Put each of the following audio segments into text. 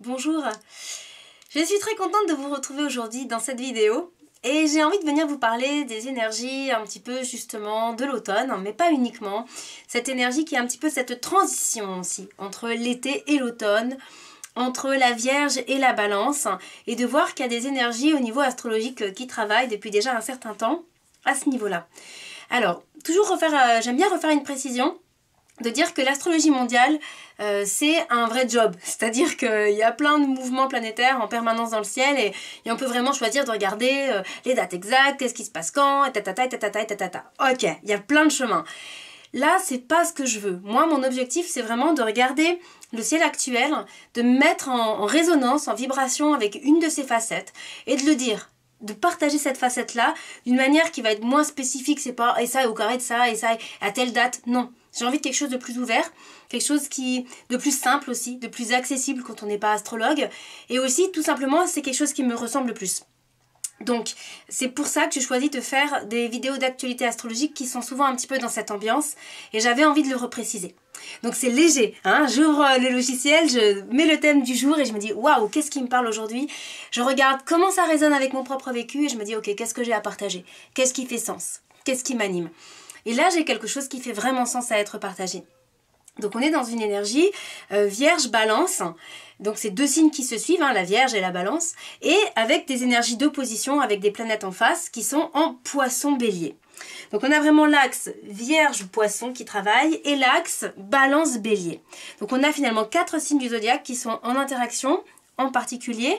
Bonjour, je suis très contente de vous retrouver aujourd'hui dans cette vidéo et j'ai envie de venir vous parler des énergies un petit peu justement de l'automne, mais pas uniquement. Cette énergie qui est un petit peu cette transition aussi entre l'été et l'automne, entre la Vierge et la Balance, et de voir qu'il y a des énergies au niveau astrologique qui travaillent depuis déjà un certain temps à ce niveau-là. Alors, toujours j'aime bien refaire une précision, de dire que l'astrologie mondiale, c'est un vrai job. C'est-à-dire qu'il y a plein de mouvements planétaires en permanence dans le ciel et on peut vraiment choisir de regarder les dates exactes, qu'est-ce qui se passe quand, et tatata, et tatata, et tatata. Ok, il y a plein de chemins. Là, c'est pas ce que je veux. Moi, mon objectif, c'est vraiment de regarder le ciel actuel, de me mettre en résonance, en vibration avec une de ses facettes et de le dire. De partager cette facette-là d'une manière qui va être moins spécifique, c'est pas et ça est au carré de ça et ça est à telle date, non. J'ai envie de quelque chose de plus ouvert, quelque chose de plus simple aussi, de plus accessible quand on n'est pas astrologue, et aussi tout simplement c'est quelque chose qui me ressemble le plus. Donc c'est pour ça que je choisis de faire des vidéos d'actualité astrologique qui sont souvent un petit peu dans cette ambiance, et j'avais envie de le repréciser. Donc c'est léger, hein. J'ouvre le logiciel, je mets le thème du jour et je me dis waouh, qu'est-ce qui me parle aujourd'hui? Je regarde comment ça résonne avec mon propre vécu et je me dis ok, qu'est-ce que j'ai à partager? Qu'est-ce qui fait sens? Qu'est-ce qui m'anime? Et là j'ai quelque chose qui fait vraiment sens à être partagé. Donc on est dans une énergie Vierge-Balance, donc c'est deux signes qui se suivent, hein, la Vierge et la Balance, et avec des énergies d'opposition, avec des planètes en face qui sont en Poisson-Bélier. Donc on a vraiment l'axe Vierge-Poisson qui travaille et l'axe Balance-Bélier. Donc on a finalement 4 signes du zodiaque qui sont en interaction, en particulier,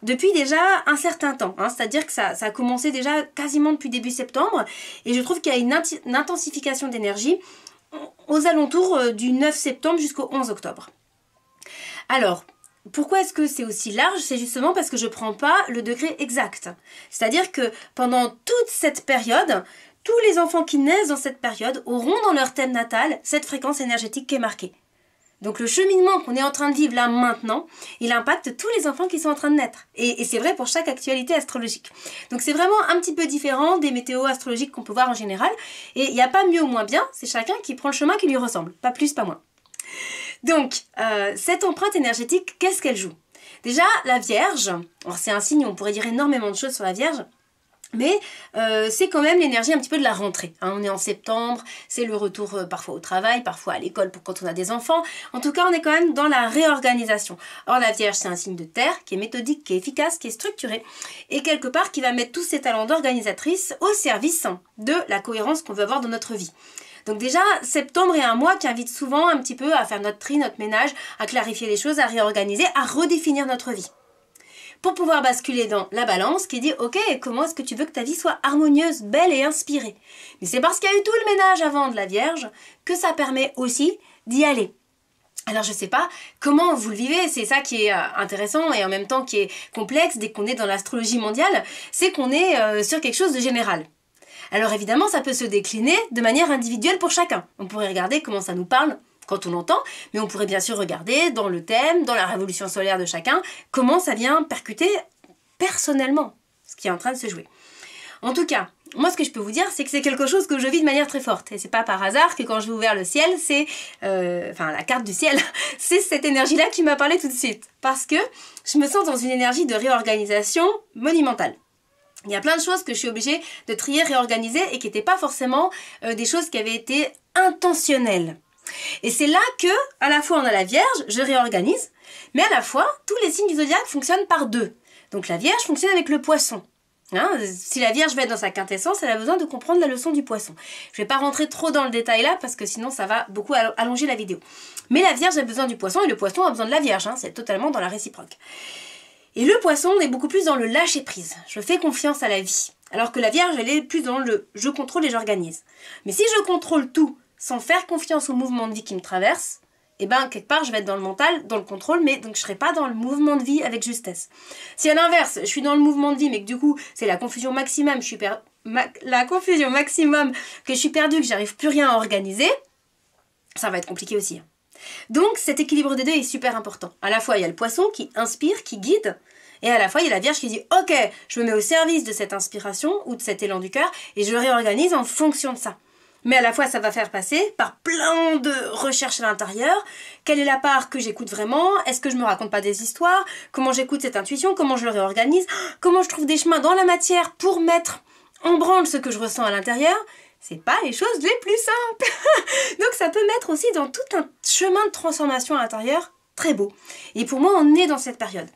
depuis déjà un certain temps, hein, c'est-à-dire que ça a commencé déjà quasiment depuis début septembre, et je trouve qu'il y a une intensification d'énergie aux alentours du 9 septembre jusqu'au 11 octobre. Alors, pourquoi est-ce que c'est aussi large? C'est justement parce que je ne prends pas le degré exact. C'est-à-dire que pendant toute cette période, tous les enfants qui naissent dans cette période auront dans leur thème natal cette fréquence énergétique qui est marquée. Donc le cheminement qu'on est en train de vivre là maintenant, il impacte tous les enfants qui sont en train de naître. Et c'est vrai pour chaque actualité astrologique. Donc c'est vraiment un petit peu différent des météos astrologiques qu'on peut voir en général. Et il n'y a pas mieux ou moins bien, c'est chacun qui prend le chemin qui lui ressemble. Pas plus, pas moins. Donc cette empreinte énergétique, qu'est-ce qu'elle joue? Déjà, la Vierge, c'est un signe où on pourrait dire énormément de choses sur la Vierge. Mais c'est quand même l'énergie un petit peu de la rentrée. Hein. On est en septembre, c'est le retour parfois au travail, parfois à l'école pour quand on a des enfants. En tout cas, on est quand même dans la réorganisation. Or, la Vierge, c'est un signe de terre qui est méthodique, qui est efficace, qui est structuré. Et quelque part, qui va mettre tous ses talents d'organisatrice au service de la cohérence qu'on veut avoir dans notre vie. Donc déjà, septembre est un mois qui invite souvent un petit peu à faire notre tri, notre ménage, à clarifier les choses, à réorganiser, à redéfinir notre vie. Pour pouvoir basculer dans la Balance qui dit « Ok, comment est-ce que tu veux que ta vie soit harmonieuse, belle et inspirée ?» Mais c'est parce qu'il y a eu tout le ménage avant de la Vierge que ça permet aussi d'y aller. Alors je ne sais pas comment vous le vivez, c'est ça qui est intéressant et en même temps qui est complexe dès qu'on est dans l'astrologie mondiale, c'est qu'on est sur quelque chose de général. Alors évidemment, ça peut se décliner de manière individuelle pour chacun. On pourrait regarder comment ça nous parle quand on l'entend, mais on pourrait bien sûr regarder dans le thème, dans la révolution solaire de chacun, comment ça vient percuter personnellement ce qui est en train de se jouer. En tout cas, moi ce que je peux vous dire, c'est que c'est quelque chose que je vis de manière très forte. Et c'est pas par hasard que quand je vais ouvrir le ciel, c'est, la carte du ciel, c'est cette énergie-là qui m'a parlé tout de suite. Parce que je me sens dans une énergie de réorganisation monumentale. Il y a plein de choses que je suis obligée de trier, réorganiser et qui n'étaient pas forcément des choses qui avaient été intentionnelles. Et c'est là que, à la fois on a la Vierge, je réorganise, mais à la fois, tous les signes du zodiaque fonctionnent par deux. Donc la Vierge fonctionne avec le Poisson. Hein, si la Vierge va être dans sa quintessence, elle a besoin de comprendre la leçon du Poisson. Je ne vais pas rentrer trop dans le détail là, parce que sinon ça va beaucoup allonger la vidéo. Mais la Vierge a besoin du Poisson, et le Poisson a besoin de la Vierge, hein, c'est totalement dans la réciproque. Et le Poisson est beaucoup plus dans le lâcher-prise. Je fais confiance à la vie. Alors que la Vierge, elle est plus dans le « je contrôle et j'organise ». Mais si je contrôle tout, sans faire confiance au mouvement de vie qui me traverse, et bien quelque part je vais être dans le mental, dans le contrôle, mais donc je ne serai pas dans le mouvement de vie avec justesse. Si à l'inverse, je suis dans le mouvement de vie, mais que du coup c'est la confusion maximum, que je suis perdue, que j'arrive plus rien à organiser, ça va être compliqué aussi. Donc cet équilibre des deux est super important. À la fois il y a le Poisson qui inspire, qui guide, et à la fois il y a la Vierge qui dit « Ok, je me mets au service de cette inspiration ou de cet élan du cœur et je réorganise en fonction de ça ». Mais à la fois, ça va faire passer par plein de recherches à l'intérieur. Quelle est la part que j'écoute vraiment? Est-ce que je me raconte pas des histoires? Comment j'écoute cette intuition? Comment je le réorganise? Comment je trouve des chemins dans la matière pour mettre en branle ce que je ressens à l'intérieur? C'est pas les choses les plus simples. Donc ça peut mettre aussi dans tout un chemin de transformation à l'intérieur très beau. Et pour moi, on est dans cette période.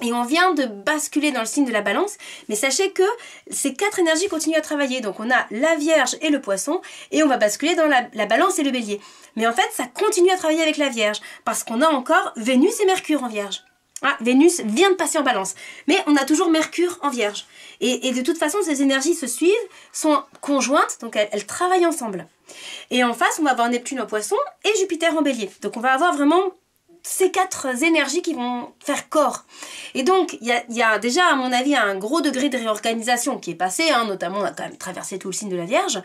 Et on vient de basculer dans le signe de la balance, mais sachez que ces 4 énergies continuent à travailler. Donc on a la Vierge et le Poisson, et on va basculer dans la balance et le Bélier. Mais en fait, ça continue à travailler avec la Vierge, parce qu'on a encore Vénus et Mercure en Vierge. Ah, Vénus vient de passer en balance, mais on a toujours Mercure en Vierge. Et de toute façon, ces énergies se suivent, sont conjointes, donc elles travaillent ensemble. Et en face, on va avoir Neptune en Poisson et Jupiter en Bélier. Donc on va avoir vraiment ces 4 énergies qui vont faire corps. Et donc, il y a déjà, à mon avis, un gros degré de réorganisation qui est passé, hein, notamment on a quand même traversé tout le signe de la Vierge,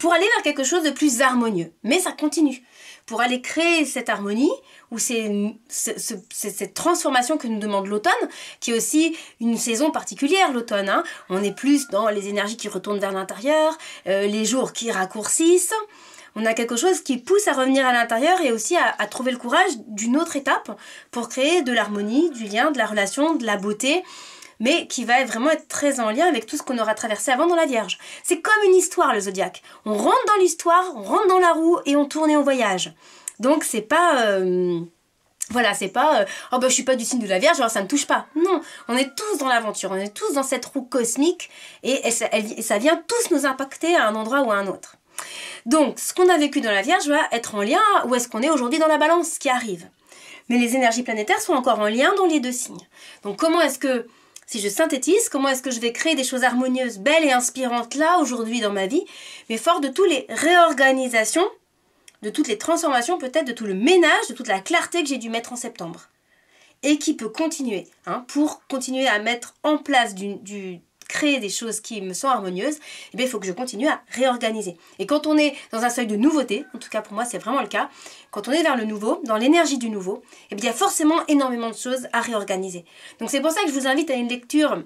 pour aller vers quelque chose de plus harmonieux. Mais ça continue. Pour aller créer cette harmonie, ou cette transformation que nous demande l'automne, qui est aussi une saison particulière, l'automne. Hein. On est plus dans les énergies qui retournent vers l'intérieur, les jours qui raccourcissent. On a quelque chose qui pousse à revenir à l'intérieur et aussi à trouver le courage d'une autre étape pour créer de l'harmonie, du lien, de la relation, de la beauté, mais qui va vraiment être très en lien avec tout ce qu'on aura traversé avant dans la Vierge. C'est comme une histoire, le zodiaque. On rentre dans l'histoire, on rentre dans la roue et on tourne et on voyage. Donc c'est pas... Voilà, c'est pas oh bah je suis pas du signe de la Vierge, alors ça ne touche pas. Non, on est tous dans l'aventure, on est tous dans cette roue cosmique et ça vient tous nous impacter à un endroit ou à un autre. Donc, ce qu'on a vécu dans la Vierge va être en lien où est-ce qu'on est aujourd'hui dans la balance qui arrive. Mais les énergies planétaires sont encore en lien dans les 2 signes. Donc, comment est-ce que, si je synthétise, comment est-ce que je vais créer des choses harmonieuses, belles et inspirantes là, aujourd'hui dans ma vie, mais fort de toutes les réorganisations, de toutes les transformations, peut-être de tout le ménage, de toute la clarté que j'ai dû mettre en septembre. Et qui peut continuer, hein, pour continuer à mettre en place créer des choses qui me sont harmonieuses, eh bien, il faut que je continue à réorganiser. Et quand on est dans un seuil de nouveauté, en tout cas pour moi c'est vraiment le cas, quand on est vers le nouveau, dans l'énergie du nouveau, eh bien, il y a forcément énormément de choses à réorganiser. Donc c'est pour ça que je vous invite à une lecture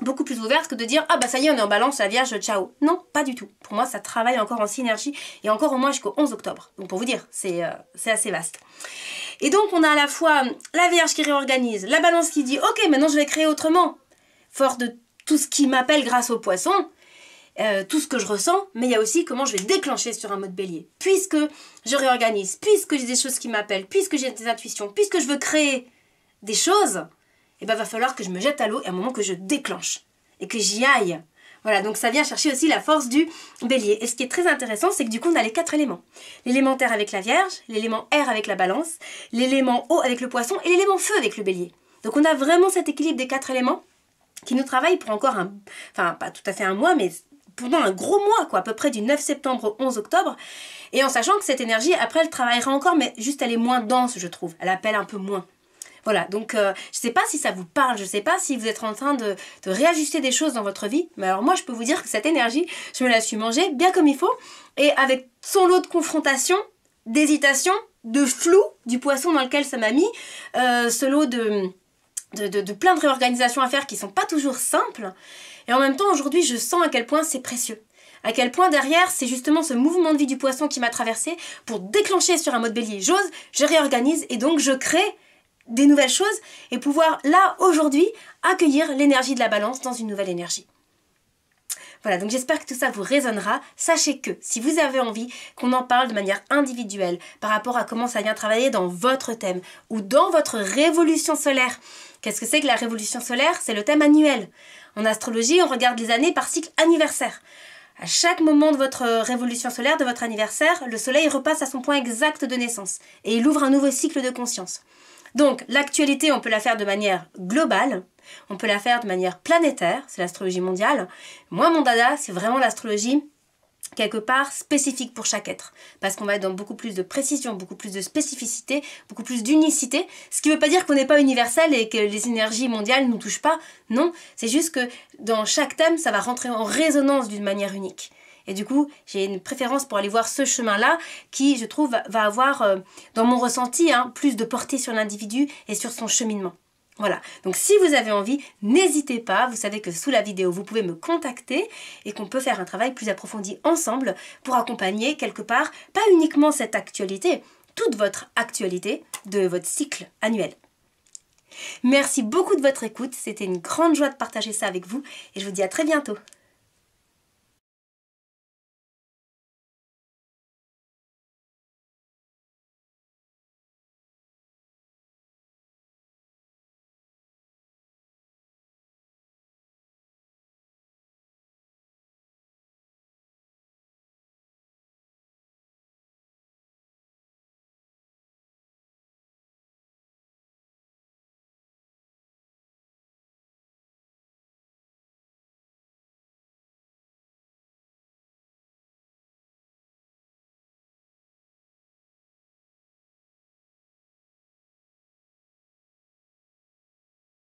beaucoup plus ouverte que de dire « Ah bah ça y est, on est en balance, la Vierge, ciao ». Non, pas du tout. Pour moi, ça travaille encore en synergie et encore au moins jusqu'au 11 octobre. Donc pour vous dire, c'est assez vaste. Et donc on a à la fois la Vierge qui réorganise, la balance qui dit « Ok, maintenant je vais créer autrement ». Fort de tout ce qui m'appelle grâce au Poisson, tout ce que je ressens, mais il y a aussi comment je vais déclencher sur un mode Bélier. Puisque je réorganise, puisque j'ai des choses qui m'appellent, puisque j'ai des intuitions, puisque je veux créer des choses, eh ben, va falloir que je me jette à l'eau et à un moment que je déclenche et que j'y aille. Voilà, donc ça vient chercher aussi la force du Bélier. Et ce qui est très intéressant, c'est que du coup, on a les 4 éléments. L'élément terre avec la Vierge, l'élément air avec la Balance, l'élément eau avec le Poisson et l'élément feu avec le Bélier. Donc on a vraiment cet équilibre des 4 éléments qui nous travaille pour encore enfin pas tout à fait un mois, mais pendant un gros mois, quoi, à peu près du 9 septembre au 11 octobre, et en sachant que cette énergie, après, elle travaillera encore, mais juste elle est moins dense, je trouve, elle appelle un peu moins. Voilà, donc je sais pas si ça vous parle, je sais pas si vous êtes en train de réajuster des choses dans votre vie, mais alors moi, je peux vous dire que cette énergie, je me la suis mangée bien comme il faut, et avec son lot de confrontation, d'hésitation, de flou, du Poisson dans lequel ça m'a mis, ce lot de plein de réorganisations à faire qui sont pas toujours simples. Et en même temps, aujourd'hui, je sens à quel point c'est précieux. À quel point derrière, c'est justement ce mouvement de vie du Poisson qui m'a traversé pour déclencher sur un mode Bélier. J'ose, je réorganise et donc je crée des nouvelles choses et pouvoir, là, aujourd'hui, accueillir l'énergie de la Balance dans une nouvelle énergie. Voilà, donc j'espère que tout ça vous résonnera. Sachez que si vous avez envie qu'on en parle de manière individuelle par rapport à comment ça vient travailler dans votre thème ou dans votre révolution solaire. Qu'est-ce que c'est que la révolution solaire? C'est le thème annuel. En astrologie, on regarde les années par cycle anniversaire. À chaque moment de votre révolution solaire, de votre anniversaire, le soleil repasse à son point exact de naissance et il ouvre un nouveau cycle de conscience. Donc, l'actualité, on peut la faire de manière globale, on peut la faire de manière planétaire, c'est l'astrologie mondiale. Moi, mon dada, c'est vraiment l'astrologie quelque part spécifique pour chaque être. Parce qu'on va être dans beaucoup plus de précision, beaucoup plus de spécificité, beaucoup plus d'unicité. Ce qui ne veut pas dire qu'on n'est pas universel et que les énergies mondiales ne nous touchent pas. Non, c'est juste que dans chaque thème, ça va rentrer en résonance d'une manière unique. Et du coup, j'ai une préférence pour aller voir ce chemin-là qui, je trouve, va avoir, dans mon ressenti, plus de portée sur l'individu et sur son cheminement. Voilà, donc si vous avez envie, n'hésitez pas, vous savez que sous la vidéo, vous pouvez me contacter et qu'on peut faire un travail plus approfondi ensemble pour accompagner quelque part, pas uniquement cette actualité, toute votre actualité de votre cycle annuel. Merci beaucoup de votre écoute, c'était une grande joie de partager ça avec vous et je vous dis à très bientôt.